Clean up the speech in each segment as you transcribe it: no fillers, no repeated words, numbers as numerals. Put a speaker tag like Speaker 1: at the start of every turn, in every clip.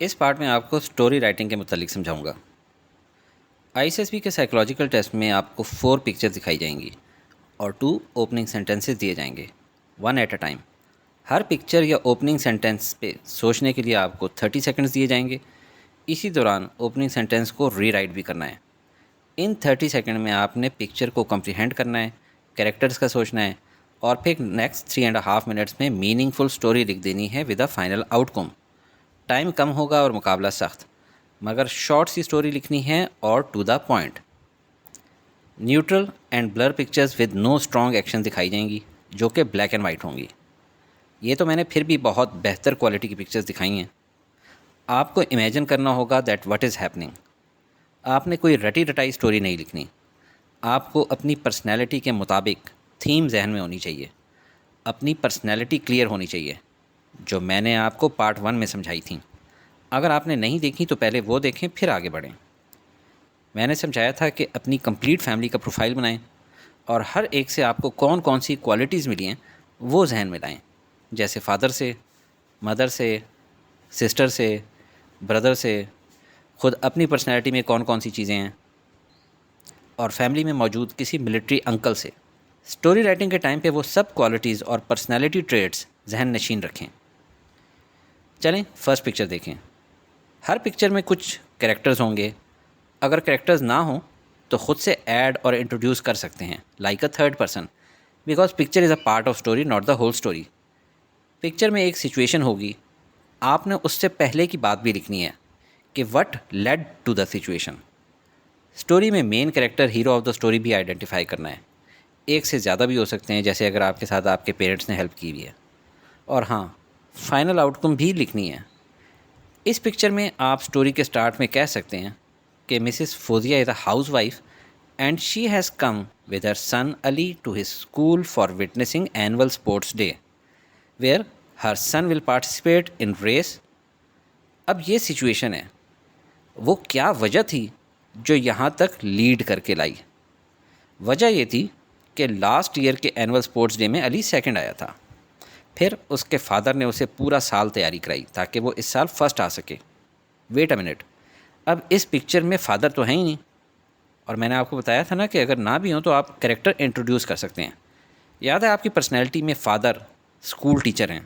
Speaker 1: اس part میں آپ کو اسٹوری رائٹنگ کے متعلق سمجھاؤں گا۔ آئی ایس ایس بی کے سائیکولوجیکل ٹیسٹ میں آپ کو 4 پکچر دکھائی جائیں گی اور 2 اوپننگ سینٹنسز دیے جائیں گے، 1 ایٹ اے ٹائم۔ ہر پکچر یا اوپننگ سینٹنس پہ سوچنے کے لیے آپ کو 30 سیکنڈز دیے جائیں گے۔ اسی دوران اوپننگ سینٹنس کو ری رائٹ بھی کرنا ہے۔ ان 30 سیکنڈ میں آپ نے پکچر کو کمپریہینڈ کرنا ہے، کریکٹرز کا سوچنا ہے، اور پھر نیکسٹ 3.5 منٹس میں میننگ فل اسٹوری لکھ دینی ہے with a final outcome. Time کم ہوگا اور مقابلہ سخت، مگر شارٹ سی اسٹوری لکھنی ہے اور to the point. Neutral and blur pictures with no strong action دکھائی جائیں گی، جو کہ بلیک اینڈ وائٹ ہوں گی۔ یہ تو میں نے پھر بھی بہت بہتر کوالٹی کی پکچرز دکھائی ہیں۔ آپ کو امیجن کرنا ہوگا دیٹ واٹ از ہیپننگ۔ آپ نے کوئی رٹی رٹائی اسٹوری نہیں لکھنی، آپ کو اپنی پرسنالٹی کے مطابق تھیم ذہن میں ہونی چاہیے، اپنی پرسنالٹی کلیئر ہونی چاہیے، جو میں نے آپ کو پارٹ 1 میں سمجھائی تھیں۔ اگر آپ نے نہیں دیکھی تو پہلے وہ دیکھیں پھر آگے بڑھیں۔ میں نے سمجھایا تھا کہ اپنی کمپلیٹ فیملی کا پروفائل بنائیں اور ہر ایک سے آپ کو کون کون سی کوالٹیز ملی ہیں وہ ذہن میں لائیں، جیسے فادر سے، مدر سے، سسٹر سے، بردر سے، خود اپنی پرسنالٹی میں کون کون سی چیزیں ہیں، اور فیملی میں موجود کسی ملٹری انکل سے۔ اسٹوری رائٹنگ کے ٹائم پہ وہ سب کوالٹیز اور پرسنالٹی ٹریٹس ذہن نشین رکھیں۔ چلیں فرسٹ پکچر دیکھیں۔ ہر پکچر میں کچھ کریکٹرز ہوں گے۔ اگر کریکٹرز نہ ہوں تو خود سے ایڈ اور انٹروڈیوس کر سکتے ہیں like a third person, because picture is a part of story not the whole story. Picture میں ایک سچویشن ہوگی، آپ نے اس سے پہلے کی بات بھی لکھنی ہے کہ what lead to the situation. Story میں main character hero of the story بھی آئیڈینٹیفائی کرنا ہے، ایک سے زیادہ بھی ہو سکتے ہیں، جیسے اگر آپ کے ساتھ آپ کے پیرنٹس نے ہیلپ کی ہوئی ہے۔ اور ہاں، فائنل آؤٹ کم بھی لکھنی ہے۔ اس پکچر میں آپ اسٹوری کے سٹارٹ میں کہہ سکتے ہیں کہ Mrs Fauzia is a housewife and she has come with her son Ali to his school for witnessing annual sports day where her son will participate in race. اب یہ سچویشن ہے، وہ کیا وجہ تھی جو یہاں تک لیڈ کر کے لائی؟ وجہ یہ تھی کہ لاسٹ ایئر کے اینول اسپورٹس ڈے میں علی سیکنڈ آیا تھا، پھر اس کے فادر نے اسے پورا سال تیاری کرائی تاکہ وہ اس سال فرسٹ آ سکے۔ ویٹ اے منٹ، اب اس پکچر میں فادر تو ہیں ہی نہیں، اور میں نے آپ کو بتایا تھا نا کہ اگر نہ بھی ہوں تو آپ کریکٹر انٹروڈیوس کر سکتے ہیں۔ یاد ہے آپ کی پرسنالٹی میں فادر اسکول ٹیچر ہیں،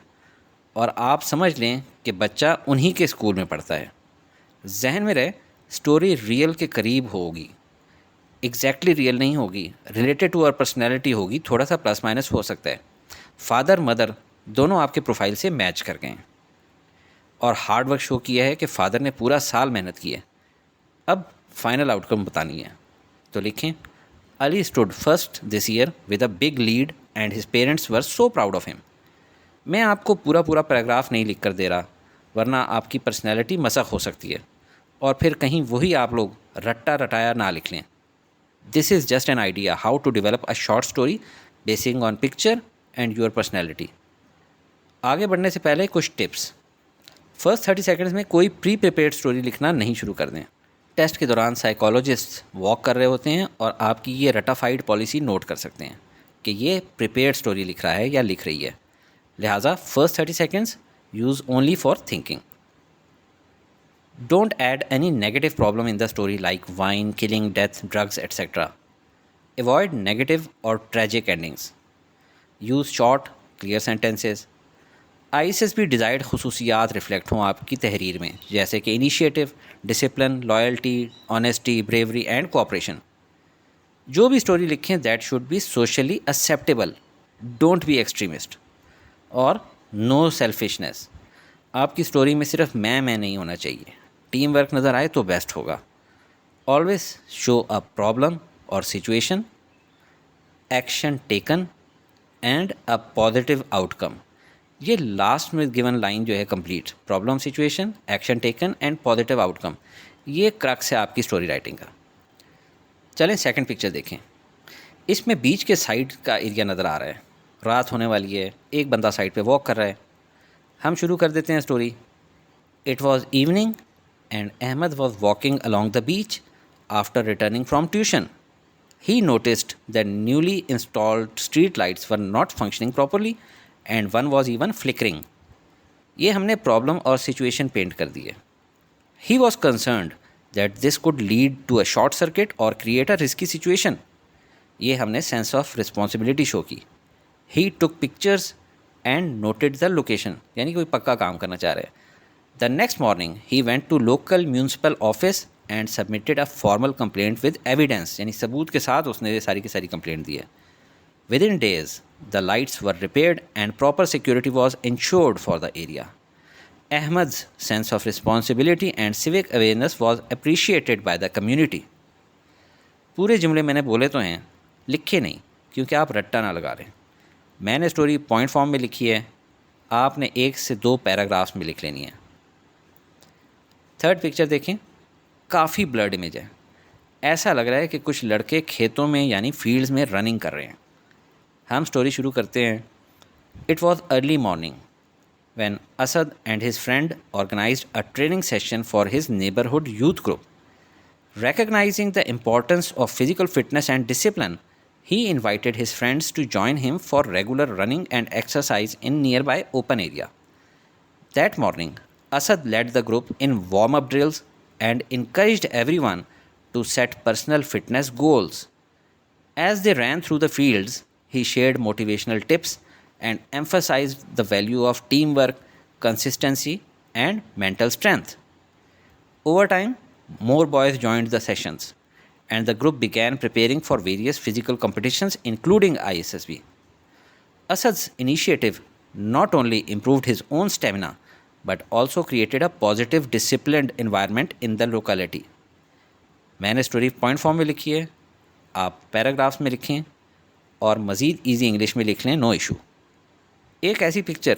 Speaker 1: اور آپ سمجھ لیں کہ بچہ انہی کے اسکول میں پڑھتا ہے۔ ذہن میں رہے اسٹوری ریئل کے قریب ہوگی، ایگزیکٹلی ریئل نہیں ہوگی، ریلیٹڈ ٹو اور پرسنالٹی ہوگی، تھوڑا سا پلس مائنس ہو سکتا ہے۔ فادر مدر دونوں آپ کے پروفائل سے میچ کر گئے ہیں، اور ہارڈ ورک شو کیا ہے کہ فادر نے پورا سال محنت کی ہے۔ اب فائنل آؤٹ کم بتانی ہے، تو لکھیں Ali stood first this year with a big lead and his parents were so proud of him. میں آپ کو پورا پیراگراف نہیں لکھ کر دے رہا، ورنہ آپ کی پرسنالٹی مسخ ہو سکتی ہے، اور پھر کہیں وہی آپ لوگ رٹا رٹایا نہ لکھ لیں۔ This is just an idea how to develop a short story basing on picture and your personality. آگے بڑھنے سے پہلے کچھ ٹپس۔ فرسٹ 30 سیکنڈز میں کوئی پری پریپیئرڈ اسٹوری لکھنا نہیں شروع کر دیں۔ ٹیسٹ کے دوران سائیکالوجسٹ واک کر رہے ہوتے ہیں اور آپ کی یہ رٹافائڈ پالیسی نوٹ کر سکتے ہیں کہ یہ پریپیئرڈ اسٹوری لکھ رہا ہے یا لکھ رہی ہے، لہٰذا first 30 seconds use only for thinking. Don't add any negative problem in the story like wine, killing, death, drugs etcetera. Avoid negative اور tragic endings. Use short clear sentences. I S S B desired خصوصیات reflect ہوں آپ کی تحریر میں، جیسے کہ initiative, discipline, loyalty, honesty, bravery and cooperation. جو بھی اسٹوری لکھیں that should be socially acceptable, don't be extremist, اور نو سیلفشنس۔ آپ کی اسٹوری میں صرف میں نہیں ہونا چاہیے، ٹیم ورک نظر آئے تو بیسٹ ہوگا۔ آلویز شو اے پرابلم اور situation, action taken and a positive out کم۔ یہ لاسٹ میں گیون لائن جو ہے complete, problem, situation, action taken and positive out کم، یہ کرکس ہے آپ کی اسٹوری رائٹنگ کا۔ چلیں سیکنڈ پکچر دیکھیں۔ اس میں بیچ کے سائڈ کا ایریا نظر آ رہا ہے، رات ہونے والی ہے، ایک بندہ سائڈ پہ واک کر رہا ہے۔ ہم شروع کر دیتے ہیں story. It was evening and Ahmed was walking along the beach after returning from tuition. He noticed that newly installed street lights were not functioning properly and one was even flickering. یہ ہم نے پرابلم اور situation pant کر دی ہے۔ He was concerned that this could lead to a short circuit or create a risky situation. یہ ہم نے sense of responsibility شو کی. He took pictures and noted the location, یعنی کوئی پکا کام کرنا چاہ رہے. The next morning he went to local municipal office and submitted a formal complaint with evidence, یعنی ثبوت کے ساتھ اس نے ساری کی ساری کمپلینٹ دی ہے. Within days the lights were repaired and proper security was ensured for the area. Ahmed's sense of responsibility and civic awareness was appreciated by the community. پورے جملے میں نے بولے تو ہیں, لکھے نہیں, کیونکہ آپ رٹا نہ لگا رہے ہیں. میں نے اسٹوری پوائنٹ فارم میں لکھی ہے, آپ نے 1 سے 2 پیراگرافس میں لکھ لینی ہے. تھرڈ پکچر دیکھیں, کافی بلرڈ امیج ہے. ایسا لگ رہا ہے کہ کچھ لڑکے کھیتوں میں یعنی فیلڈز میں رننگ کر رہے ہیں. ہم اسٹوری شروع کرتے ہیں. It was early morning when Asad and his friend organized a training session for his neighborhood youth group. Recognizing the importance of physical fitness and discipline, he invited his friends to join him for regular running and exercise in nearby open area. That morning, Asad led the group in warm-up drills and encouraged everyone to set personal fitness goals. As they ran through the fields, he shared motivational tips and emphasized the value of teamwork, consistency, and mental strength. Over time, more boys joined the sessions, and the group began preparing for various physical competitions, including ISSB. Asad's initiative not only improved his own stamina, but also created a positive, disciplined environment in the locality. میں نے story point form میں لکھی ہے, آپ paragraphs میں لکھیں اور مزید ایزی انگلش میں لکھ لیں, نو ایشو. ایک ایسی پکچر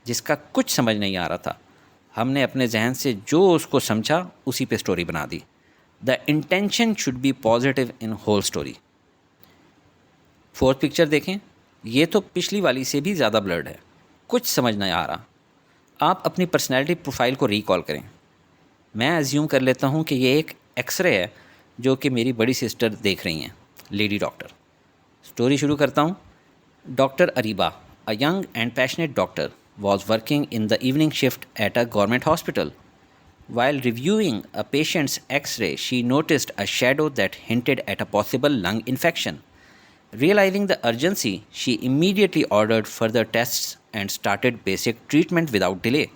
Speaker 1: جس کا کچھ سمجھ نہیں آ رہا تھا, ہم نے اپنے ذہن سے جو اس کو سمجھا اسی پہ اسٹوری بنا دی. The intention should be positive in whole story. Fourth picture دیکھیں, یہ تو پچھلی والی سے بھی زیادہ بلرڈ ہے, کچھ سمجھ نہیں آ رہا. آپ اپنی پرسنالٹی پروفائل کو ریکال کریں. میں ایزیوم کر لیتا ہوں کہ یہ ایک ایکس رے ہے جو کہ میری بڑی سسٹر دیکھ رہی ہیں, لیڈی ڈاکٹر. اسٹوری شروع کرتا ہوں. Doctor Areeba, a young and passionate doctor, was working in the evening shift at a government hospital. While reviewing a patient's X-ray, she noticed a shadow that hinted at a possible lung infection. Realizing the urgency, she immediately ordered further tests and started basic treatment without delay.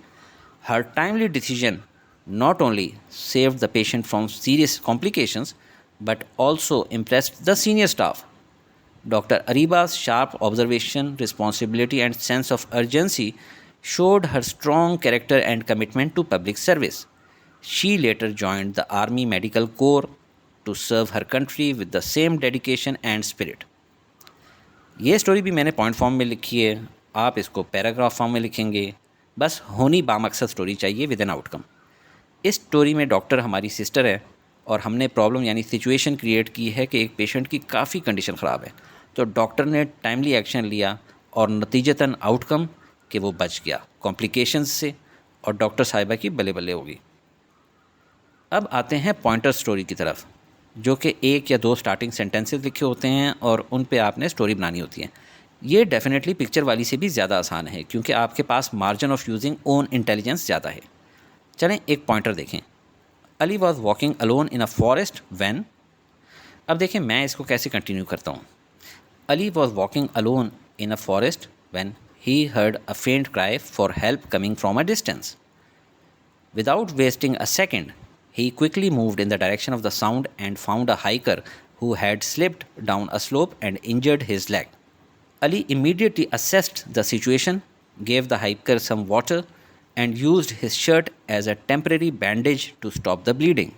Speaker 1: Her timely decision not only saved the patient from serious complications, but also impressed the senior staff. Dr. Ariba's sharp observation, responsibility, and sense of urgency showed her strong character and commitment to public service. She later joined the Army Medical Corps to serve her country with the same dedication and spirit. یہ story بھی میں نے point form میں لکھی ہے, آپ اس کو paragraph form میں لکھیں گے. بس ہونی بامقصد اسٹوری چاہیے ود این آؤٹ کم. اس اسٹوری میں ڈاکٹر ہماری سسٹر ہے اور ہم نے پرابلم یعنی سچویشن کریٹ کی ہے کہ ایک پیشنٹ کی کافی کنڈیشن خراب ہے, تو ڈاکٹر نے ٹائملی ایکشن لیا اور نتیجتاً آؤٹ کم کہ وہ بچ گیا کمپلیکیشنز سے اور ڈاکٹر صاحبہ کی بلے بلے ہوگی. اب آتے ہیں پوائنٹر اسٹوری کی طرف, جو کہ 1 یا 2 اسٹارٹنگ سینٹینسز لکھے ہوتے ہیں اور ان پہ آپ نے اسٹوری بنانی ہوتی ہے. یہ ڈیفینیٹلی پکچر والی سے بھی زیادہ آسان ہے کیونکہ آپ کے پاس margin of using own intelligence زیادہ ہے. چلیں ایک پوائنٹر دیکھیں. Ali was walking alone in a forest when. اب دیکھیں میں اس کو کیسے کنٹینیو کرتا ہوں. Ali was walking alone in a forest when he heard a faint cry for help coming from a distance. Without wasting a second he quickly moved in the direction of the sound and found a hiker who had slipped down a slope and injured his leg. Ali immediately assessed the situation, gave the hiker some water, and used his shirt as a temporary bandage to stop the bleeding.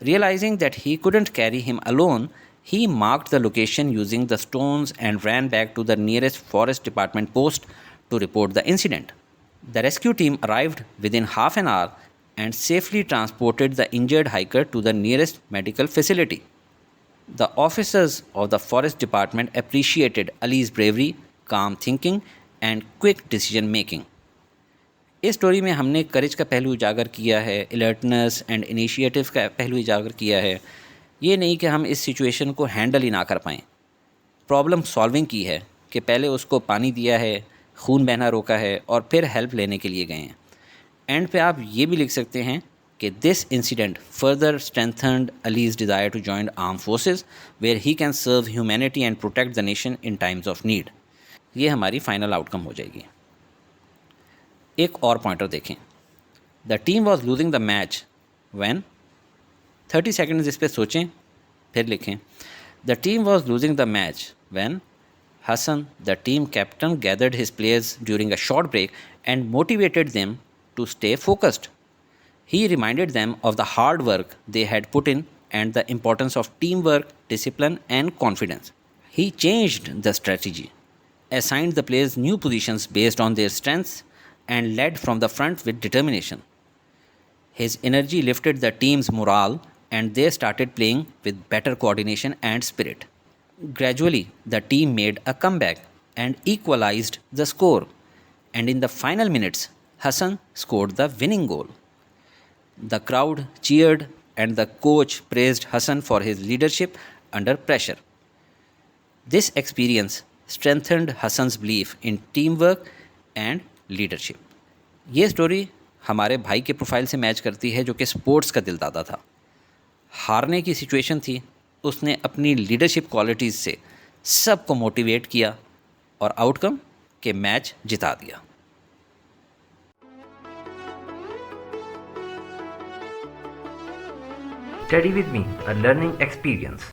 Speaker 1: Realizing that he couldn't carry him alone, he marked the location using the stones and ran back to the nearest forest department post to report the incident. The rescue team arrived within half an hour and safely transported the injured hiker to the nearest medical facility. The officers of the forest department appreciated Ali's bravery, calm thinking, and quick decision making. اس story میں ہم نے courage کا پہلو اجاگر کیا ہے, alertness and initiative کا پہلو اجاگر کیا ہے. یہ نہیں کہ ہم اس سچویشن کو ہینڈل ہی نہ کر پائیں. پرابلم سالونگ کی ہے کہ پہلے اس کو پانی دیا ہے, خون بہنا روکا ہے اور پھر ہیلپ لینے کے لیے گئے ہیں. اینڈ پہ آپ یہ بھی لکھ سکتے ہیں کہ this incident further strengthened Ali's desire to join armed forces where he can serve humanity and protect the nation in times of need. یہ ہماری فائنل آؤٹ کم ہو جائے گی. ایک اور پوائنٹر دیکھیں. The team was losing the match when 30 seconds اس پہ سوچیں پھر لکھیں. The team was losing the match when Hassan, the team captain, gathered his players during a short break and motivated them to stay focused. He reminded them of the hard work they had put in and the importance of teamwork, discipline, and confidence. He changed the strategy, assigned the players new positions based on their strengths, and led from the front with determination. His energy lifted the team's morale, and they started playing with better coordination and spirit. Gradually, the team made a comeback and equalized the score, and in the final minutes, Hassan scored the winning goal. The crowd cheered, and the coach praised Hassan for his leadership under pressure. This experience strengthened Hassan's belief in teamwork and leadership. یہ story ہمارے بھائی کے profile سے match کرتی ہے جو کہ sports کا دل دادا تھا. ہارنے کی سچویشن تھی, اس نے اپنی لیڈرشپ کوالٹیز سے سب کو موٹیویٹ کیا اور آؤٹ کم کہ میچ جتا دیا.
Speaker 2: Study with me, a learning experience.